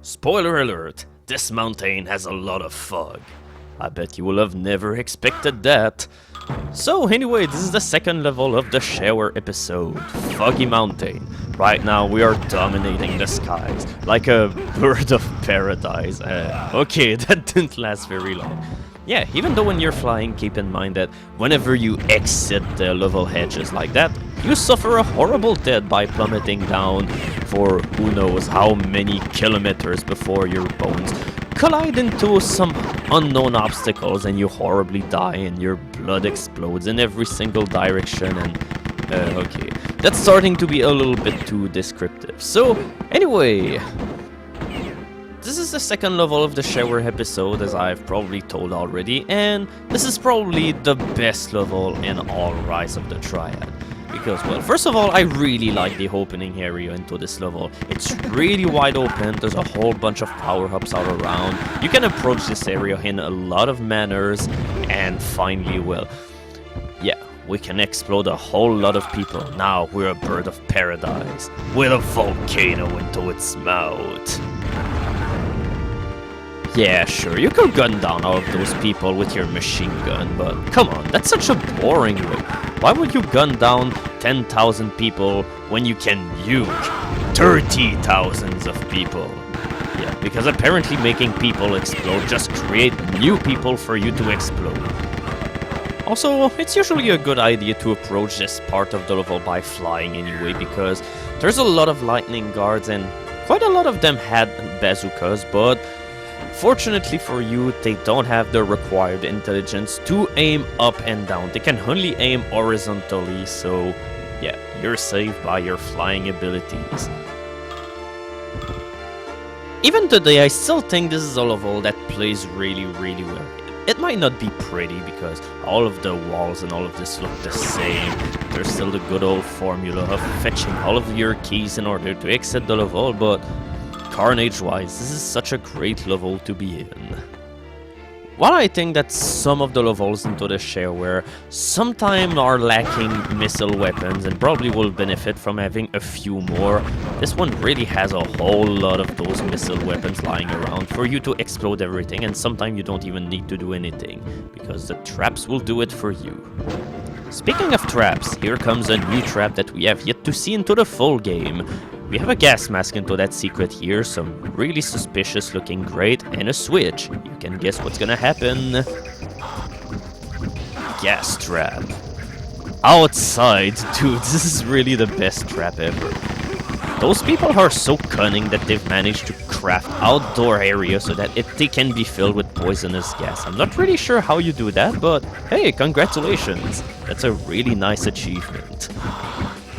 Spoiler alert, this mountain has a lot of fog. I bet you will have never expected that. So anyway, this is the second level of the Shareware episode, Foggy Mountain. Right now we are dominating the skies, like a bird of paradise. Okay, that didn't last very long. Yeah, even though when you're flying, keep in mind that whenever you exit the level edges like that, you suffer a horrible death by plummeting down for who knows how many kilometers before your bones collide into some unknown obstacles and you horribly die and your blood explodes in every single direction and okay, that's starting to be a little bit too descriptive. So anyway, this is the second level of the Shareware episode, as I've probably told already, and this is probably the best level in all Rise of the Triad. Because, well, first of all, I really like the opening area into this level. It's really wide open, there's a whole bunch of power-ups all around. You can approach this area in a lot of manners, and finally, well, yeah, we can explode a whole lot of people. Now we're a bird of paradise, with a volcano into its mouth. Yeah, sure, you could gun down all of those people with your machine gun, but come on, that's such a boring way. Why would you gun down 10,000 people when you can nuke 30,000 of people? Yeah, because apparently making people explode just create new people for you to explode. Also, it's usually a good idea to approach this part of the level by flying anyway, because there's a lot of lightning guards and quite a lot of them had bazookas, but fortunately for you, they don't have the required intelligence to aim up and down. They can only aim horizontally, so yeah, you're saved by your flying abilities. Even today, I still think this is a level that plays really well. It might not be pretty because all of the walls and all of this look the same. There's still the good old formula of fetching all of your keys in order to exit the level, but Carnage-wise, this is such a great level to be in. While I think that some of the levels into the Shareware sometimes are lacking missile weapons and probably will benefit from having a few more, this one really has a whole lot of those missile weapons lying around for you to explode everything, and sometimes you don't even need to do anything, because the traps will do it for you. Speaking of traps, here comes a new trap that we have yet to see into the full game. We have a gas mask into that secret here, some really suspicious looking grate, and a switch. You can guess what's gonna happen. Gas trap. Outside, dude, this is really the best trap ever. Those people are so cunning that they've managed to craft outdoor areas so that they can be filled with poisonous gas. I'm not really sure how you do that, but hey, congratulations. That's a really nice achievement.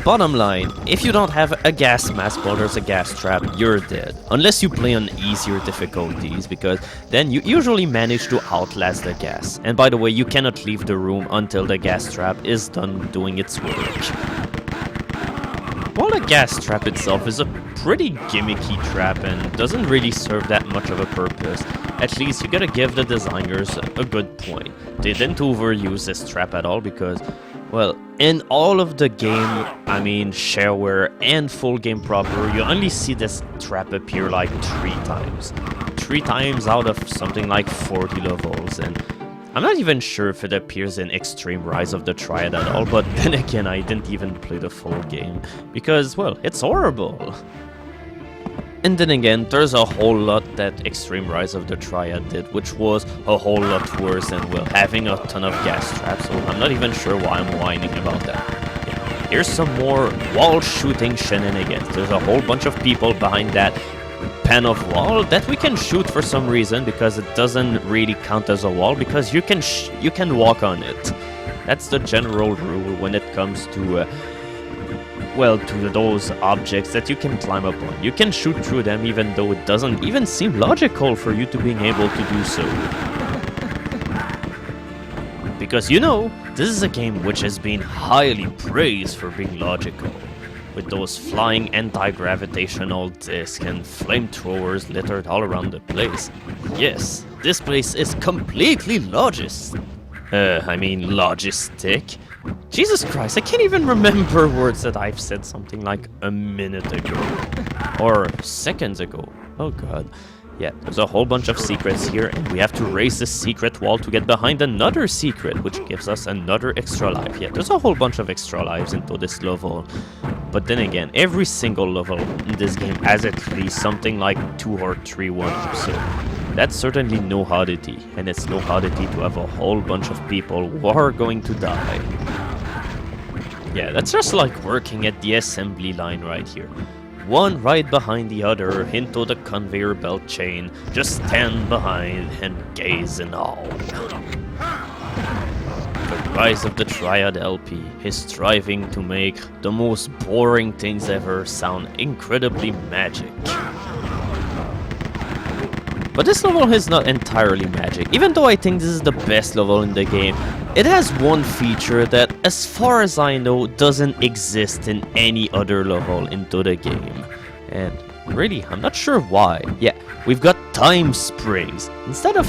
Bottom line, if you don't have a gas mask while there's a gas trap, you're dead. Unless you play on easier difficulties, because then you usually manage to outlast the gas. And by the way, you cannot leave the room until the gas trap is done doing its work. While the gas trap itself is a pretty gimmicky trap and doesn't really serve that much of a purpose, at least you gotta give the designers a good point. They didn't overuse this trap at all because, well, in all of the game, I mean Shareware and full game proper, you only see this trap appear like 3 times. 3 times out of something like 40 levels, and I'm not even sure if it appears in Extreme Rise of the Triad at all, but then again, I didn't even play the full game, because, well, it's horrible. And then again, there's a whole lot that Extreme Rise of the Triad did, which was a whole lot worse than, well, having a ton of gas traps, so I'm not even sure why I'm whining about that. Yeah. Here's some more wall shooting shenanigans. There's a whole bunch of people behind that pan of wall that we can shoot for some reason, because it doesn't really count as a wall, because you can walk on it. That's the general rule when it comes to well, to those objects that you can climb up on. You can shoot through them even though it doesn't even seem logical for you to being able to do so. Because you know, this is a game which has been highly praised for being logical, with those flying anti-gravitational discs and flamethrowers littered all around the place. Yes, this place is completely logistic. Jesus Christ, I can't even remember words that I've said something like a minute ago. Or seconds ago. Oh god. Yeah, there's a whole bunch of secrets here, and we have to raise the secret wall to get behind another secret, which gives us another extra life. Yeah, there's a whole bunch of extra lives into this level. But then again, every single level in this game has at least something like 2 or 3 wonders, so that's certainly no oddity. And it's no oddity to have a whole bunch of people who are going to die. Yeah, that's just like working at the assembly line right here. One right behind the other into the conveyor belt chain. Just stand behind and gaze in awe. The rise of the Triad LP is striving to make the most boring things ever sound incredibly magic. But this level is not entirely magic. Even though I think this is the best level in the game, it has one feature that, as far as I know, doesn't exist in any other level into the game. And really, I'm not sure why. Yeah, we've got time springs. Instead of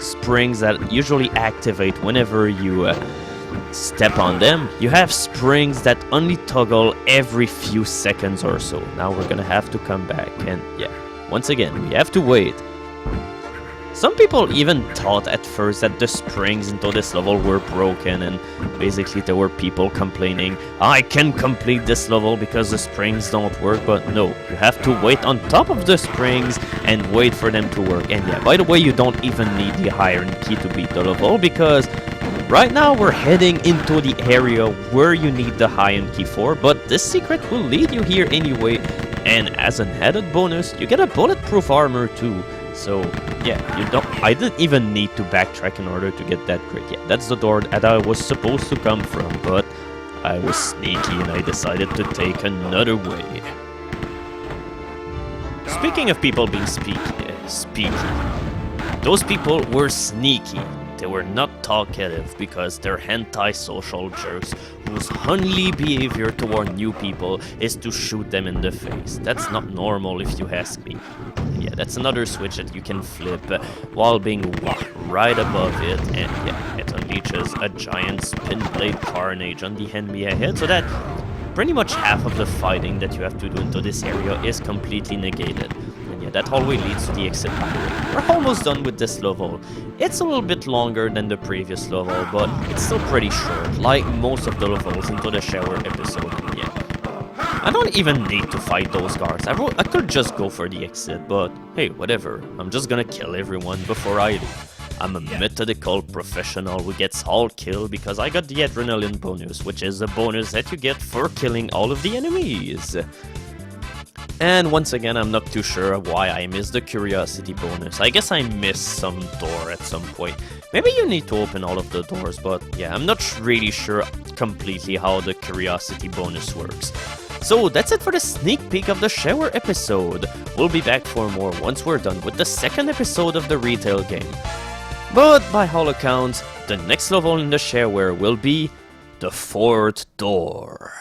springs that usually activate whenever you step on them, you have springs that only toggle every few seconds or so. Now we're gonna have to come back, and yeah, once again, we have to wait. Some people even thought at first that the springs into this level were broken, and basically there were people complaining, I can complete this level because the springs don't work, but no, you have to wait on top of the springs and wait for them to work. And yeah, by the way, you don't even need the iron key to beat the level, because right now we're heading into the area where you need the iron key for, but this secret will lead you here anyway, and as an added bonus, you get a bulletproof armor too. So yeah, I didn't even need to backtrack in order to get that crit. Yeah, that's the door that I was supposed to come from, but I was sneaky and I decided to take another way. Speaking of people being speaky, those people were sneaky. They were not talkative because they're anti-social jerks whose only behavior toward new people is to shoot them in the face. That's not normal if you ask me. Yeah, that's another switch that you can flip while being right above it, and yeah, it unleashes a giant spin blade carnage on the enemy ahead, so that pretty much half of the fighting that you have to do into this area is completely negated. And yeah, that hallway leads to the exit pathway. We're almost done with this level. It's a little bit longer than the previous level, but it's still pretty short, like most of the levels into the Shareware episode. And yeah, I don't even need to fight those guards. I could just go for the exit, but hey, whatever. I'm just gonna kill everyone before I leave. I'm a methodical professional who gets all killed because I got the adrenaline bonus, which is a bonus that you get for killing all of the enemies. And once again, I'm not too sure why I missed the curiosity bonus. I guess I missed some door at some point. Maybe you need to open all of the doors, but yeah, I'm not really sure completely how the curiosity bonus works. So that's it for the sneak peek of the Shareware episode. We'll be back for more once we're done with the second episode of the retail game. But by all accounts, the next level in the Shareware will be the 4th door.